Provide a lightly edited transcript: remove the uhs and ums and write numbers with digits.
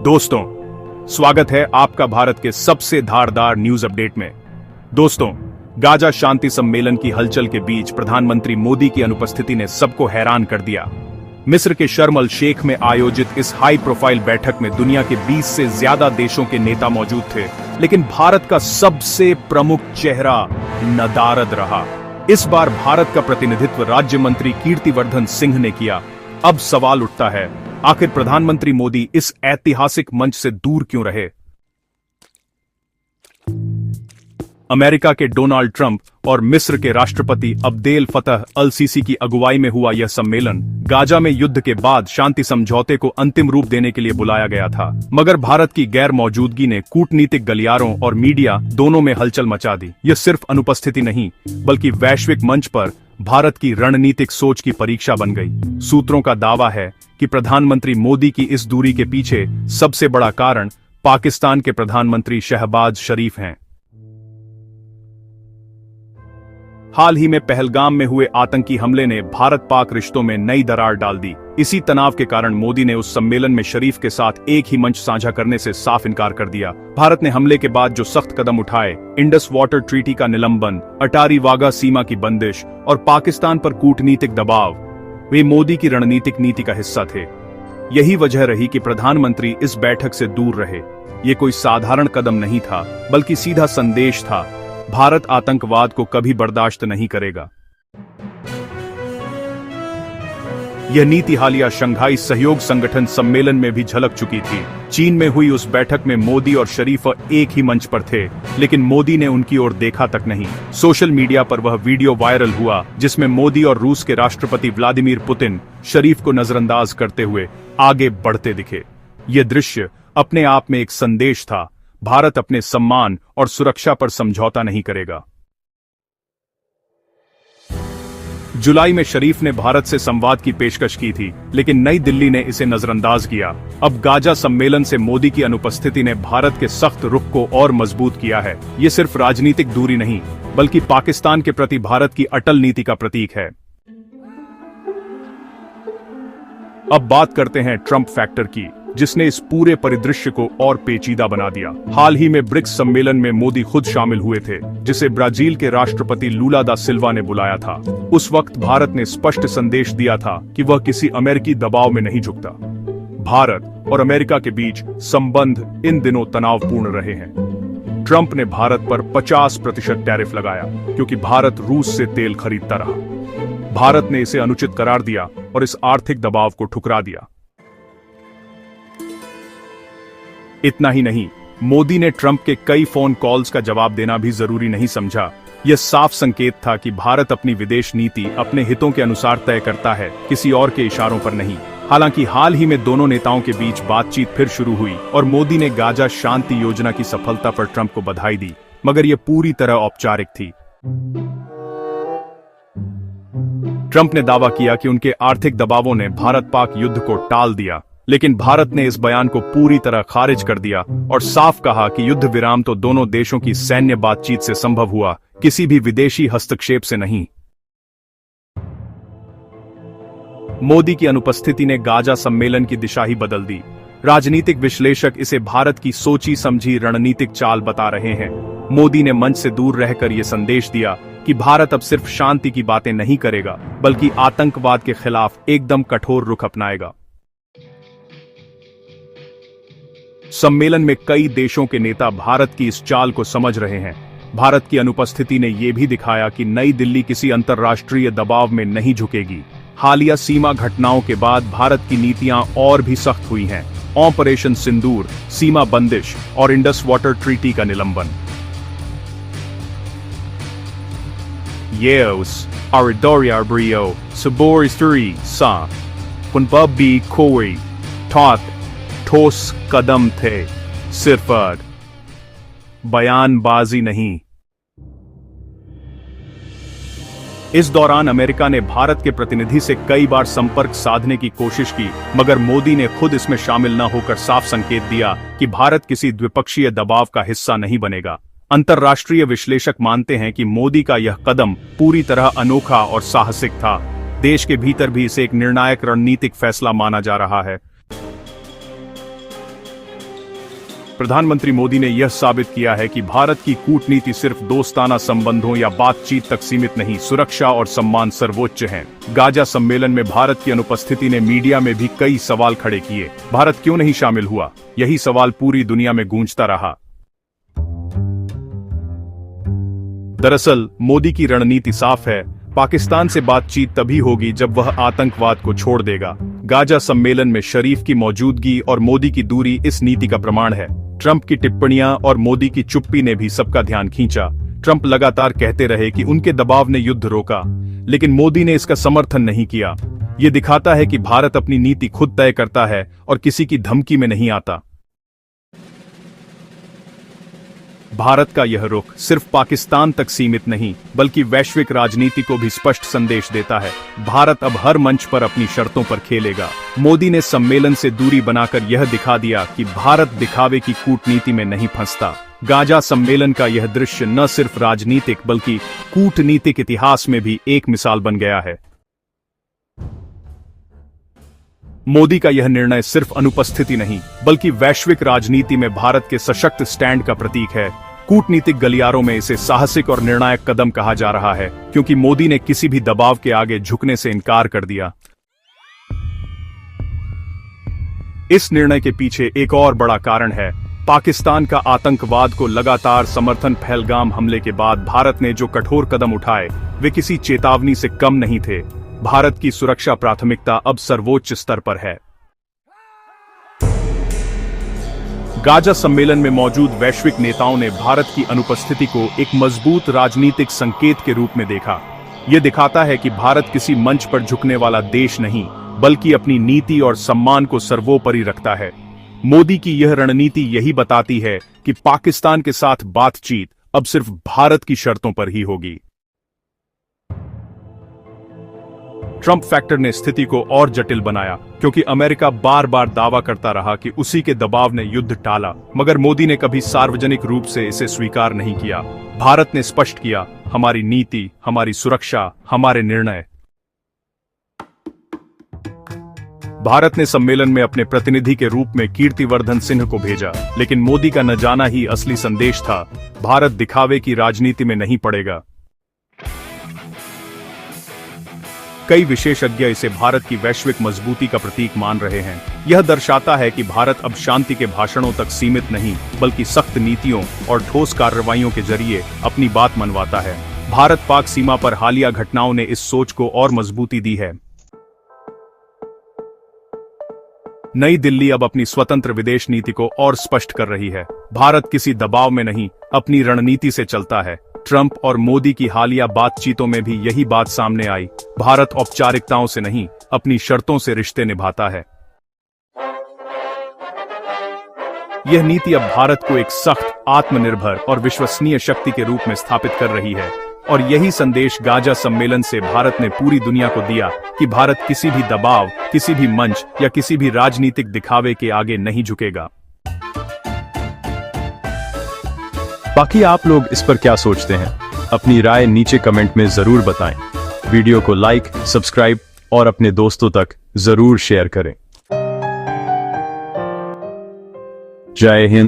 दोस्तों, स्वागत है आपका भारत के सबसे धारदार न्यूज अपडेट में। दोस्तों, गाजा शांति सम्मेलन की हलचल के बीच प्रधानमंत्री मोदी की अनुपस्थिति ने सबको हैरान कर दिया। मिस्र के शर्म अल शेख में आयोजित इस हाई प्रोफाइल बैठक में दुनिया के 20 से ज्यादा देशों के नेता मौजूद थे, लेकिन भारत का सबसे प्रमुख चेहरा नदारद रहा। इस बार भारत का प्रतिनिधित्व राज्य मंत्री कीर्तिवर्धन सिंह ने किया। अब सवाल उठता है, आखिर प्रधानमंत्री मोदी इस ऐतिहासिक मंच से दूर क्यों रहे? अमेरिका के डोनाल्ड ट्रंप और मिस्र के राष्ट्रपति अब्देल फतह अल सीसी की अगुवाई में हुआ यह सम्मेलन गाजा में युद्ध के बाद शांति समझौते को अंतिम रूप देने के लिए बुलाया गया था, मगर भारत की गैर मौजूदगी ने कूटनीतिक गलियारों और मीडिया दोनों में हलचल मचा दी। यह सिर्फ अनुपस्थिति नहीं, बल्कि वैश्विक मंच पर भारत की रणनीतिक सोच की परीक्षा बन गई। सूत्रों का दावा है कि प्रधानमंत्री मोदी की इस दूरी के पीछे सबसे बड़ा कारण पाकिस्तान के प्रधानमंत्री शहबाज शरीफ हैं। हाल ही में पहलगाम में हुए आतंकी हमले ने भारत पाक रिश्तों में नई दरार डाल दी। इसी तनाव के कारण मोदी ने उस सम्मेलन में शरीफ के साथ एक ही मंच साझा करने से साफ इनकार कर दिया। भारत ने हमले के बाद जो सख्त कदम उठाए, इंडस वाटर ट्रीटी का निलंबन, अटारी वाघा सीमा की बंदिश और पाकिस्तान पर कूटनीतिक दबाव, वे मोदी की रणनीतिक नीति का हिस्सा थे। यही वजह रही कि प्रधानमंत्री इस बैठक से दूर रहे। ये कोई साधारण कदम नहीं था, बल्कि सीधा संदेश था, भारत आतंकवाद को कभी बर्दाश्त नहीं करेगा। यह नीति हालिया शंघाई सहयोग संगठन सम्मेलन में भी झलक चुकी थी। चीन में हुई उस बैठक में मोदी और शरीफ एक ही मंच पर थे, लेकिन मोदी ने उनकी ओर देखा तक नहीं। सोशल मीडिया पर वह वीडियो वायरल हुआ जिसमें मोदी और रूस के राष्ट्रपति व्लादिमीर पुतिन शरीफ को नजरअंदाज करते हुए आगे बढ़ते दिखे। यह दृश्य अपने आप में एक संदेश था, भारत अपने सम्मान और सुरक्षा पर समझौता नहीं करेगा। जुलाई में शरीफ ने भारत से संवाद की पेशकश की थी, लेकिन नई दिल्ली ने इसे नजरअंदाज किया। अब गाजा सम्मेलन से मोदी की अनुपस्थिति ने भारत के सख्त रुख को और मजबूत किया है। ये सिर्फ राजनीतिक दूरी नहीं, बल्कि पाकिस्तान के प्रति भारत की अटल नीति का प्रतीक है। अब बात करते हैं ट्रंप फैक्टर की, जिसने इस पूरे परिदृश्य को और पेचीदा बना दिया। हाल ही में ब्रिक्स सम्मेलन में मोदी खुद शामिल हुए थे, जिसे ब्राजील के राष्ट्रपति लूला दा सिल्वा ने बुलाया था। उस वक्त भारत ने स्पष्ट संदेश दिया था कि वह किसी अमेरिकी दबाव में नहीं झुकता। भारत और अमेरिका के बीच संबंध इन दिनों तनावपूर्ण रहे हैं। ट्रंप ने भारत पर 50% टैरिफ लगाया, क्योंकि भारत रूस से तेल खरीदता रहा। भारत ने इसे अनुचित करार दिया और इस आर्थिक दबाव को ठुकरा दिया। इतना ही नहीं, मोदी ने ट्रंप के कई फोन कॉल्स का जवाब देना भी जरूरी नहीं समझा। यह साफ संकेत था कि भारत अपनी विदेश नीति अपने हितों के अनुसार तय करता है, किसी और के इशारों पर नहीं। हालांकि हाल ही में दोनों नेताओं के बीच बातचीत फिर शुरू हुई और मोदी ने गाजा शांति योजना की सफलता पर ट्रंप को बधाई दी, मगर यह पूरी तरह औपचारिक थी। ट्रंप ने दावा किया कि उनके आर्थिक दबावों ने भारत पाक युद्ध को टाल दिया, लेकिन भारत ने इस बयान को पूरी तरह खारिज कर दिया और साफ कहा कि युद्ध विराम तो दोनों देशों की सैन्य बातचीत से संभव हुआ, किसी भी विदेशी हस्तक्षेप से नहीं। मोदी की अनुपस्थिति ने गाजा सम्मेलन की दिशा ही बदल दी। राजनीतिक विश्लेषक इसे भारत की सोची समझी रणनीतिक चाल बता रहे हैं। मोदी ने मंच से दूर रहकर यह संदेश दिया कि भारत अब सिर्फ शांति की बातें नहीं करेगा, बल्कि आतंकवाद के खिलाफ एकदम कठोर रुख अपनाएगा। सम्मेलन में कई देशों के नेता भारत की इस चाल को समझ रहे हैं। भारत की अनुपस्थिति ने यह भी दिखाया कि नई दिल्ली किसी अंतर्राष्ट्रीय दबाव में नहीं झुकेगी। हालिया सीमा घटनाओं के बाद भारत की नीतियां और भी सख्त हुई हैं। ऑपरेशन सिंदूर, सीमा बंदिश और इंडस वाटर ट्रीटी का निलंबन। Yeos, Aridoria Brio, Saboristuri Sa, Punbubbi Koi, Tot, ठोस कदम थे, सिर्फ बयानबाजी नहीं। इस दौरान अमेरिका ने भारत के प्रतिनिधि से कई बार संपर्क साधने की कोशिश की, मगर मोदी ने खुद इसमें शामिल न होकर साफ संकेत दिया कि भारत किसी द्विपक्षीय दबाव का हिस्सा नहीं बनेगा। अंतर्राष्ट्रीय विश्लेषक मानते हैं कि मोदी का यह कदम पूरी तरह अनोखा और साहसिक था। देश के भीतर भी इसे एक निर्णायक रणनीतिक फैसला माना जा रहा है। प्रधानमंत्री मोदी ने यह साबित किया है कि भारत की कूटनीति सिर्फ दोस्ताना संबंधों या बातचीत तक सीमित नहीं, सुरक्षा और सम्मान सर्वोच्च हैं। गाजा सम्मेलन में भारत की अनुपस्थिति ने मीडिया में भी कई सवाल खड़े किए। भारत क्यों नहीं शामिल हुआ? यही सवाल पूरी दुनिया में गूंजता रहा। दरअसल मोदी की रणनीति साफ है, पाकिस्तान से बातचीत तभी होगी जब वह आतंकवाद को छोड़ देगा। गाजा सम्मेलन में शरीफ की मौजूदगी और मोदी की दूरी इस नीति का प्रमाण है। ट्रंप की टिप्पणियां और मोदी की चुप्पी ने भी सबका ध्यान खींचा। ट्रंप लगातार कहते रहे कि उनके दबाव ने युद्ध रोका, लेकिन मोदी ने इसका समर्थन नहीं किया। ये दिखाता है कि भारत अपनी नीति खुद तय करता है और किसी की धमकी में नहीं आता। भारत का यह रुख सिर्फ पाकिस्तान तक सीमित नहीं, बल्कि वैश्विक राजनीति को भी स्पष्ट संदेश देता है। भारत अब हर मंच पर अपनी शर्तों पर खेलेगा। मोदी ने सम्मेलन से दूरी बनाकर यह दिखा दिया कि भारत दिखावे की कूटनीति में नहीं फंसता। गाजा सम्मेलन का यह दृश्य न सिर्फ राजनीतिक बल्कि कूटनीतिक इतिहास में भी एक मिसाल बन गया है। मोदी का यह निर्णय सिर्फ अनुपस्थिति नहीं, बल्कि वैश्विक राजनीति में भारत के सशक्त स्टैंड का प्रतीक है। कूटनीतिक गलियारों में इसे साहसिक और निर्णायक कदम कहा जा रहा है, क्योंकि मोदी ने किसी भी दबाव के आगे झुकने से इनकार कर दिया। इस निर्णय के पीछे एक और बड़ा कारण है। पाकिस्तान का आतंकवाद को लगातार समर्थन पहलगाम हमले के बाद भारत ने जो कठोर कदम उठाए, वे किसी चेतावनी से कम नहीं थे। भारत की सुरक्षा प्राथमिकता अब सर्वोच्च स्तर पर है। गाजा सम्मेलन में मौजूद वैश्विक नेताओं ने भारत की अनुपस्थिति को एक मजबूत राजनीतिक संकेत के रूप में देखा। यह दिखाता है कि भारत किसी मंच पर झुकने वाला देश नहीं, बल्कि अपनी नीति और सम्मान को सर्वोपरि रखता है। मोदी की यह रणनीति यही बताती है कि पाकिस्तान के साथ बातचीत अब सिर्फ भारत की शर्तों पर ही होगी। ट्रंप फैक्टर ने स्थिति को और जटिल बनाया, क्योंकि अमेरिका बार बार दावा करता रहा कि उसी के दबाव ने युद्ध टाला, मगर मोदी ने कभी सार्वजनिक रूप से इसे स्वीकार नहीं किया। भारत ने स्पष्ट किया, हमारी नीति, हमारी सुरक्षा, हमारे निर्णय। भारत ने सम्मेलन में अपने प्रतिनिधि के रूप में कीर्तिवर्धन सिंह को भेजा, लेकिन मोदी का न जाना ही असली संदेश था। भारत दिखावे की राजनीति में नहीं पड़ेगा। कई विशेषज्ञ इसे भारत की वैश्विक मजबूती का प्रतीक मान रहे हैं। यह दर्शाता है कि भारत अब शांति के भाषणों तक सीमित नहीं, बल्कि सख्त नीतियों और ठोस कार्रवाइयों के जरिए अपनी बात मनवाता है। भारत पाक सीमा पर हालिया घटनाओं ने इस सोच को और मजबूती दी है। नई दिल्ली अब अपनी स्वतंत्र विदेश नीति को और स्पष्ट कर रही है। भारत किसी दबाव में नहीं, अपनी रणनीति से चलता है। ट्रंप और मोदी की हालिया बातचीतों में भी यही बात सामने आई। भारत औपचारिकताओं से नहीं, अपनी शर्तों से रिश्ते निभाता है। यह नीति अब भारत को एक सख्त, आत्मनिर्भर और विश्वसनीय शक्ति के रूप में स्थापित कर रही है। और यही संदेश गाजा सम्मेलन से भारत ने पूरी दुनिया को दिया कि भारत किसी भी दबाव, किसी भी मंच या किसी भी राजनीतिक दिखावे के आगे नहीं झुकेगा। बाकी आप लोग इस पर क्या सोचते हैं? अपनी राय नीचे कमेंट में जरूर बताएं। वीडियो को लाइक, सब्सक्राइब और अपने दोस्तों तक जरूर शेयर करें। जय हिंद।